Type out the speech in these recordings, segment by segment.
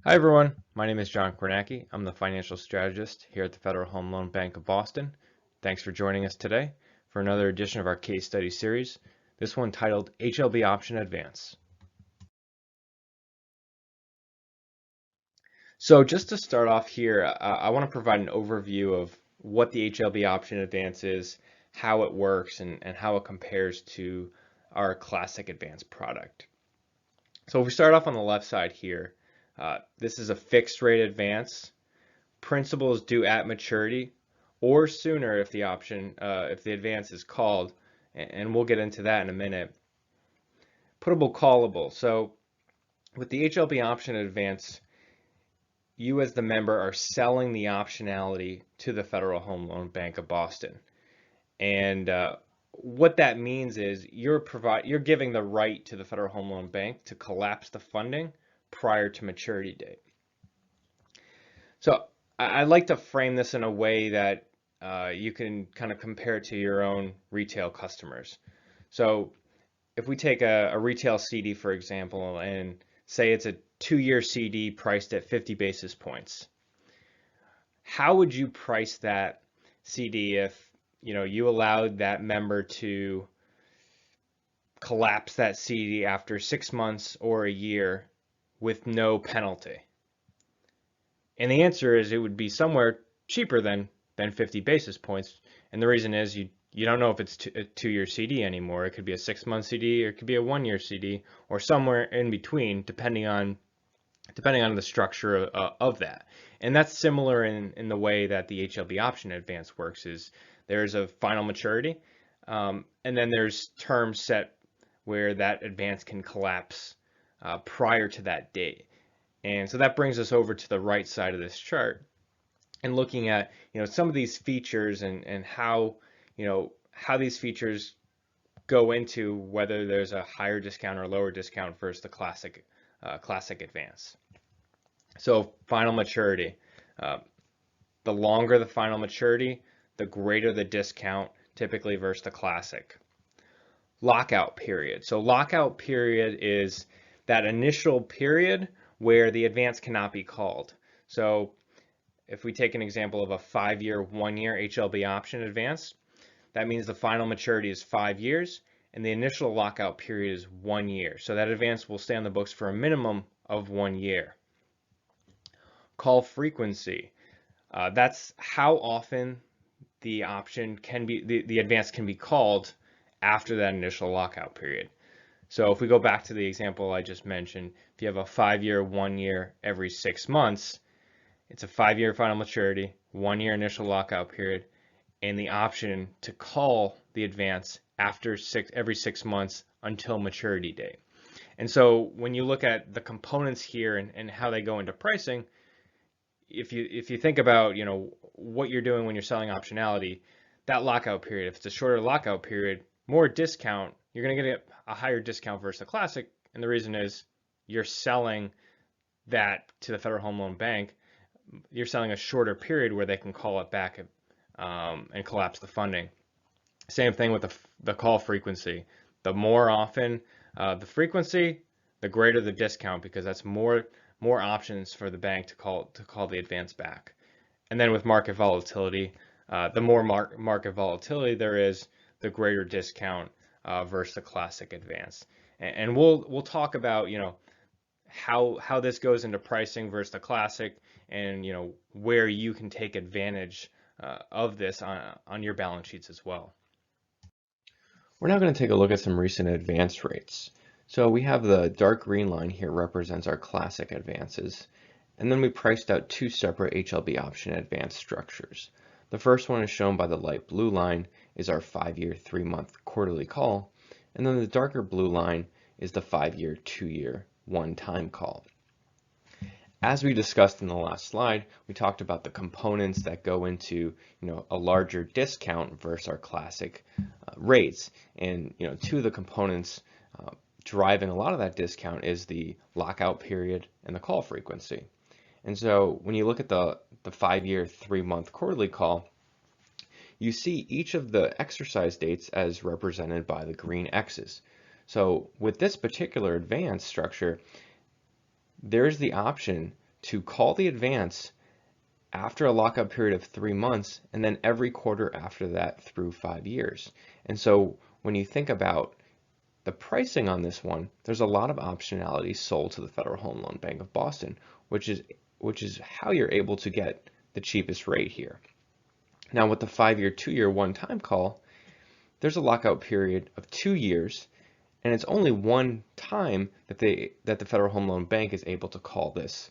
Hi everyone, my name is John Kornacki. I'm the financial strategist here at the Federal Home Loan Bank of Boston. Thanks for joining us today for another edition of our case study series, this one titled HLB-Option Advance. So just to start off here, I want to provide an overview of what the HLB-Option Advance is, how it works, and how it compares to our classic advance product. So if we start off on the left side here, this is a fixed rate advance. Principal is due at maturity or sooner if the advance is called, and we'll get into that in a minute. Puttable callable. So with the HLB option advance, you as the member are selling the optionality to the Federal Home Loan Bank of Boston. And what that means is you're giving the right to the Federal Home Loan Bank to collapse the funding prior to maturity date. So I like to frame this in a way that you can kind of compare it to your own retail customers. So if we take a retail CD, for example, and say it's a 2-year CD priced at 50 basis points, how would you price that CD if you allowed that member to collapse that CD after 6 months or a year with no penalty? And the answer is it would be somewhere cheaper than 50 basis points. And the reason is you don't know if it's a 2-year CD anymore. It could be a 6-month CD, or it could be a 1-year CD, or somewhere in between, depending on the structure of that. And that's similar in the way that the HLB option advance works. Is there's a final maturity, and then there's terms set where that advance can collapse prior to that date. And so that brings us over to the right side of this chart and looking at some of these features and how these features go into whether there's a higher discount or lower discount versus the classic advance. So final maturity, the longer the final maturity, the greater the discount typically versus the classic. Lockout period. So lockout period is that initial period where the advance cannot be called. So if we take an example of a 5-year, 1-year HLB option advance, that means the final maturity is 5 years and the initial lockout period is 1 year. So that advance will stay on the books for a minimum of 1 year. Call frequency. That's how often the option can be, the advance can be called after that initial lockout period. So if we go back to the example I just mentioned, if you have a 5-year, 1 year every 6 months, it's a 5-year final maturity, 1 year initial lockout period, and the option to call the advance after every 6 months until maturity date. And so when you look at the components here and how they go into pricing, if you think about what you're doing when you're selling optionality, that lockout period, if it's a shorter lockout period, more discount, you're going to get a higher discount versus the classic. And the reason is you're selling that to the Federal Home Loan Bank. You're selling a shorter period where they can call it back and collapse the funding. Same thing with the call frequency. The more often the frequency, the greater the discount, because that's more options for the bank to call the advance back. And then with market volatility, the more market volatility there is, the greater discount versus the classic advance. And we'll talk about how this goes into pricing versus the classic, and where you can take advantage of this on your balance sheets as well. We're now going to take a look at some recent advance rates. So we have the dark green line here represents our classic advances, and then we priced out 2 separate HLB option advance structures. The first one is shown by the light blue line is our 5-year, 3-month quarterly call, and then the darker blue line is the 5-year, 2-year, one-time call. As we discussed in the last slide, we talked about the components that go into a larger discount versus our classic rates, and 2 of the components driving a lot of that discount is the lockout period and the call frequency. And so when you look at the 5-year, 3-month quarterly call, you see each of the exercise dates as represented by the green X's. So with this particular advance structure, there's the option to call the advance after a lockout period of 3 months, and then every quarter after that through 5 years. And so when you think about the pricing on this one, there's a lot of optionality sold to the Federal Home Loan Bank of Boston, which is how you're able to get the cheapest rate here. Now with the 5-year, 2-year one-time call, there's a lockout period of 2 years, and it's only one time that the Federal Home Loan Bank is able to call this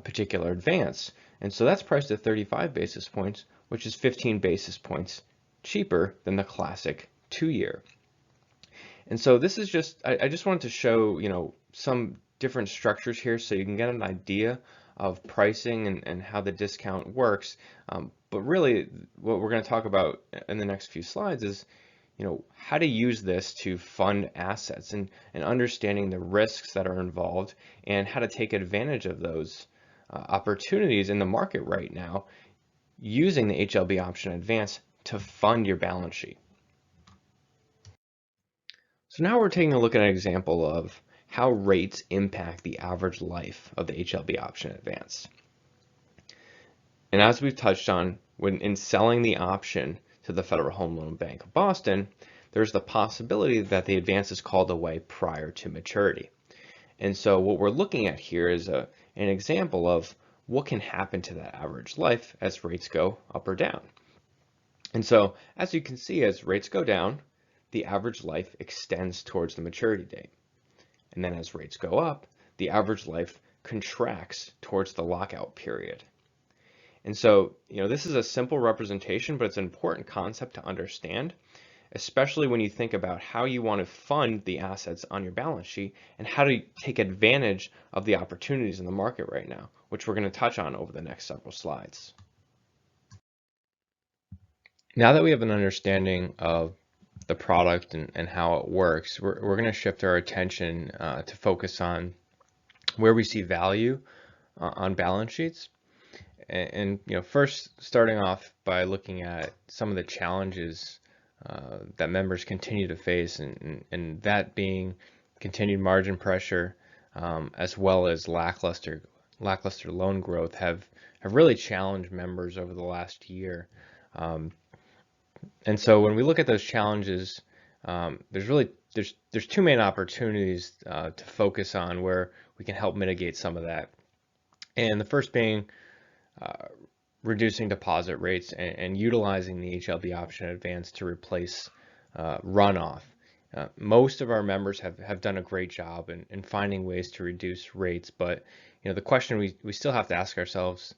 particular advance. And so that's priced at 35 basis points, which is 15 basis points cheaper than the classic 2-year. And so this is just, I just wanted to show, some different structures here so you can get an idea of pricing and how the discount works. But really what we're going to talk about in the next few slides is, how to use this to fund assets and understanding the risks that are involved and how to take advantage of those opportunities in the market right now using the HLB option advance to fund your balance sheet. So now we're taking a look at an example of how rates impact the average life of the HLB option advance. And as we've touched on, when in selling the option to the Federal Home Loan Bank of Boston, there's the possibility that the advance is called away prior to maturity. And so what we're looking at here is an example of what can happen to that average life as rates go up or down. And so as you can see, as rates go down, the average life extends towards the maturity date. And then as rates go up, the average life contracts towards the lockout period. And so, this is a simple representation, but it's an important concept to understand, especially when you think about how you want to fund the assets on your balance sheet and how to take advantage of the opportunities in the market right now, which we're going to touch on over the next several slides. Now that we have an understanding of the product and how it works, we're going to shift our attention to focus on where we see value on balance sheets. And first starting off by looking at some of the challenges that members continue to face, and that being continued margin pressure, as well as lackluster loan growth have really challenged members over the last year. And so when we look at those challenges, there's two main opportunities to focus on where we can help mitigate some of that. And the first being reducing deposit rates and utilizing the HLB option advance to replace runoff. Most of our members have done a great job in finding ways to reduce rates, but the question we still have to ask ourselves,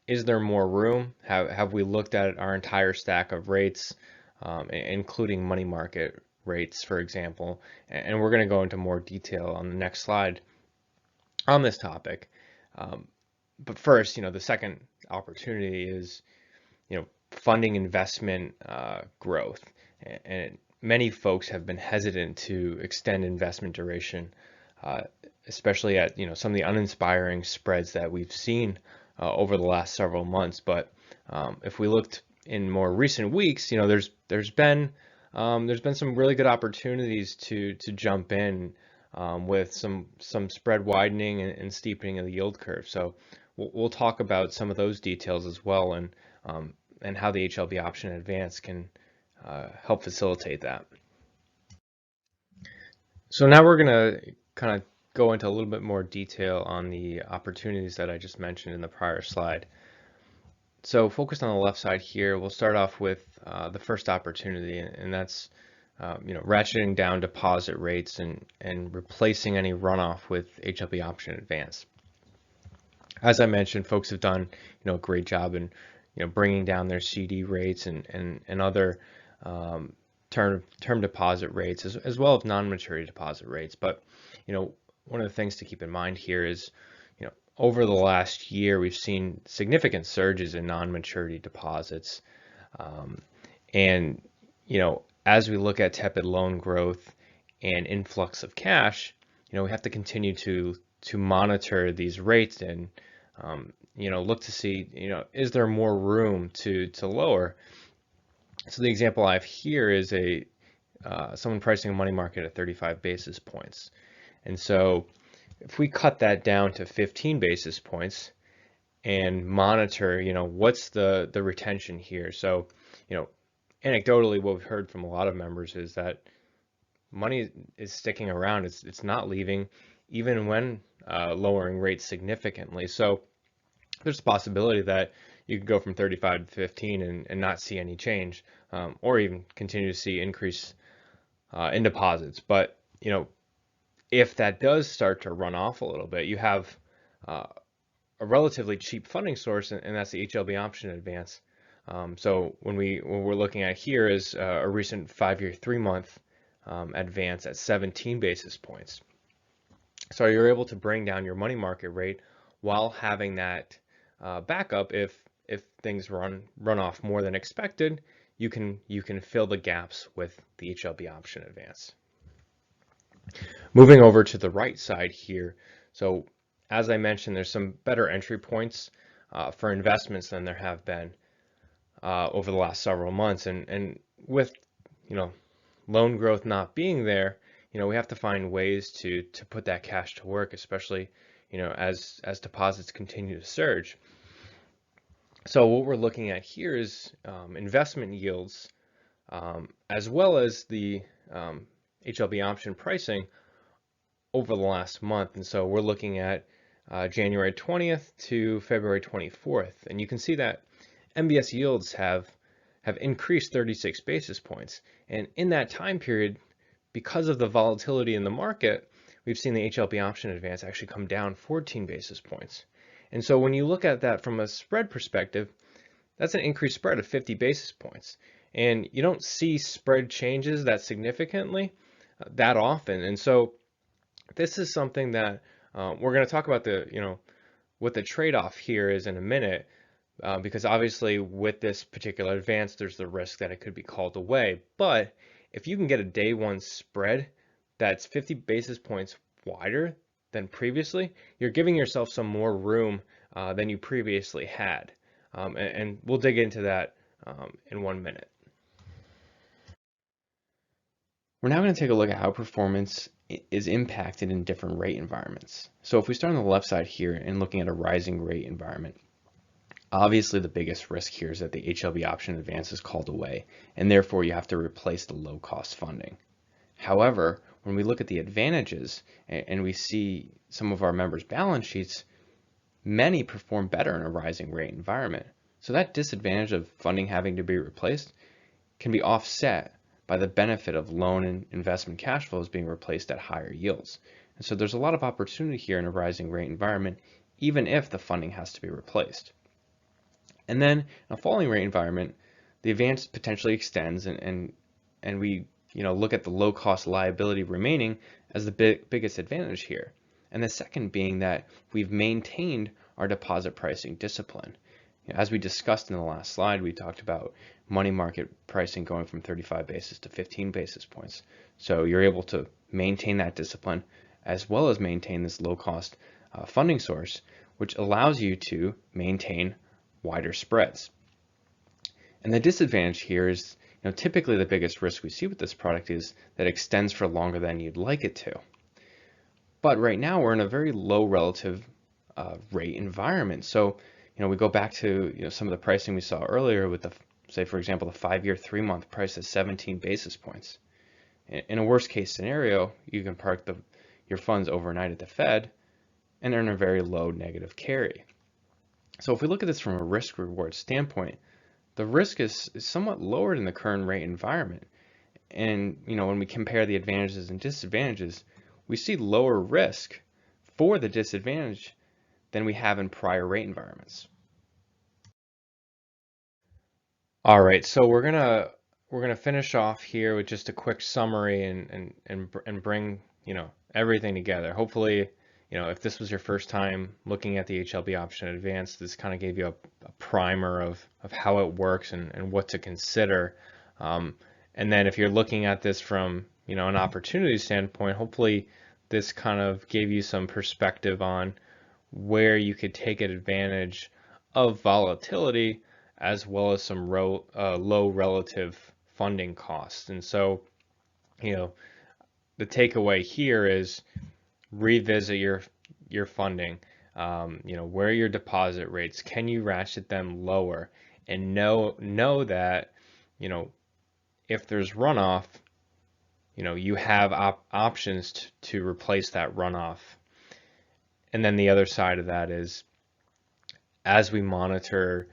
is there more room? Have we looked at our entire stack of rates, including money market rates, for example? And we're going to go into more detail on the next slide on this topic. But first, the second opportunity is, funding investment growth. And many folks have been hesitant to extend investment duration, especially at, some of the uninspiring spreads that we've seen over the last several months. But if we looked in more recent weeks, there's been some really good opportunities to jump in with some spread widening and steepening of the yield curve. So we'll talk about some of those details as well, and how the HLB option advance can help facilitate that. So now we're going to kind of go into a little bit more detail on the opportunities that I just mentioned in the prior slide. So focused on the left side here, we'll start off with the first opportunity, and that's ratcheting down deposit rates and replacing any runoff with HLB option advance. As I mentioned, folks have done a great job in bringing down their CD rates and other term deposit rates as well as non-maturity deposit rates. But one of the things to keep in mind here is over the last year we've seen significant surges in non-maturity deposits, and as we look at tepid loan growth and influx of cash, we have to continue to monitor these rates and look to see is there more room to lower. So the example I have here is someone pricing a money market at 35 basis points, and so if we cut that down to 15 basis points and monitor, what's the retention here? So, anecdotally, what we've heard from a lot of members is that money is sticking around. It's not leaving, even when lowering rates significantly. So there's a possibility that you could go from 35 to 15 and not see any change, or even continue to see increase in deposits. But if that does start to run off a little bit, you have a relatively cheap funding source, and that's the HLB option advance. So what we're looking at here is a recent 5-year 3-month advance at 17 basis points. So you're able to bring down your money market rate while having that backup. If things run off more than expected, you can fill the gaps with the HLB option advance. Moving over to the right side here, so as I mentioned, there's some better entry points for investments than there have been over the last several months, and with loan growth not being there, we have to find ways to put that cash to work, especially as deposits continue to surge. So what we're looking at here is investment yields, as well as the HLB option pricing over the last month. And so we're looking at January 20th to February 24th, and you can see that MBS yields have increased 36 basis points. And in that time period, because of the volatility in the market, we've seen the HLB option advance actually come down 14 basis points. And so when you look at that from a spread perspective, that's an increased spread of 50 basis points. And you don't see spread changes that significantly that often. And so this is something that we're going to talk about what the trade-off here is in a minute, because obviously with this particular advance, there's the risk that it could be called away. But if you can get a day one spread that's 50 basis points wider than previously, you're giving yourself some more room than you previously had. And we'll dig into that in 1 minute. We're now going to take a look at how performance is impacted in different rate environments. So if we start on the left side here and looking at a rising rate environment, obviously the biggest risk here is that the HLB option advance is called away, and therefore you have to replace the low cost funding. However, when we look at the advantages and we see some of our members' balance sheets, many perform better in a rising rate environment. So that disadvantage of funding having to be replaced can be offset by the benefit of loan and investment cash flows being replaced at higher yields. And so there's a lot of opportunity here in a rising rate environment, even if the funding has to be replaced. And then in a falling rate environment, the advance potentially extends, and we look at the low cost liability remaining as the biggest advantage here. And the second being that we've maintained our deposit pricing discipline. As we discussed in the last slide, we talked about money market pricing going from 35 basis to 15 basis points. So you're able to maintain that discipline as well as maintain this low cost funding source, which allows you to maintain wider spreads. And the disadvantage here is, typically the biggest risk we see with this product is that it extends for longer than you'd like it to. But right now we're in a very low relative rate environment. So, we go back to some of the pricing we saw earlier with say for example, the 5-year 3-month price at 17 basis points. In a worst case scenario, you can park your funds overnight at the Fed and earn a very low negative carry. So if we look at this from a risk reward standpoint, the risk is somewhat lowered in the current rate environment. And when we compare the advantages and disadvantages, we see lower risk for the disadvantage than we have in prior rate environments. All right, so we're gonna finish off here with just a quick summary and bring everything together. Hopefully, if this was your first time looking at the HLB option advance, this kind of gave you a primer of how it works and what to consider. And then if you're looking at this from an opportunity standpoint, hopefully this kind of gave you some perspective on where you could take advantage of volatility as well as some low relative funding costs. And so, the takeaway here is revisit your funding. Where are your deposit rates? Can you ratchet them lower? And know that, if there's runoff, you have options to replace that runoff. And then the other side of that is, as we monitor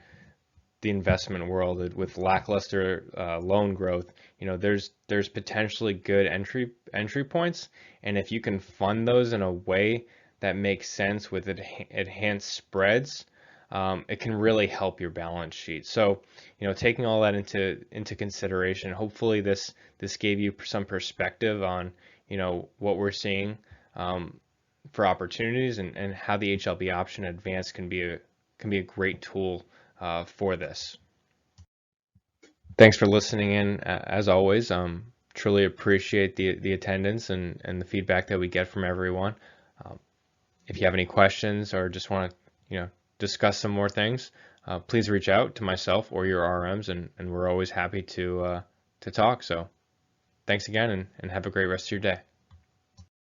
the investment world with lackluster loan growth, there's potentially good entry points, and if you can fund those in a way that makes sense with enhanced spreads, it can really help your balance sheet. So, taking all that into consideration, hopefully this gave you some perspective on what we're seeing for opportunities, and how the HLB option advance can be a great tool for this. Thanks for listening in. As always, truly appreciate the attendance and the feedback that we get from everyone. If you have any questions or just want to discuss some more things, please reach out to myself or your RMs, and we're always happy to talk. So thanks again, and have a great rest of your day.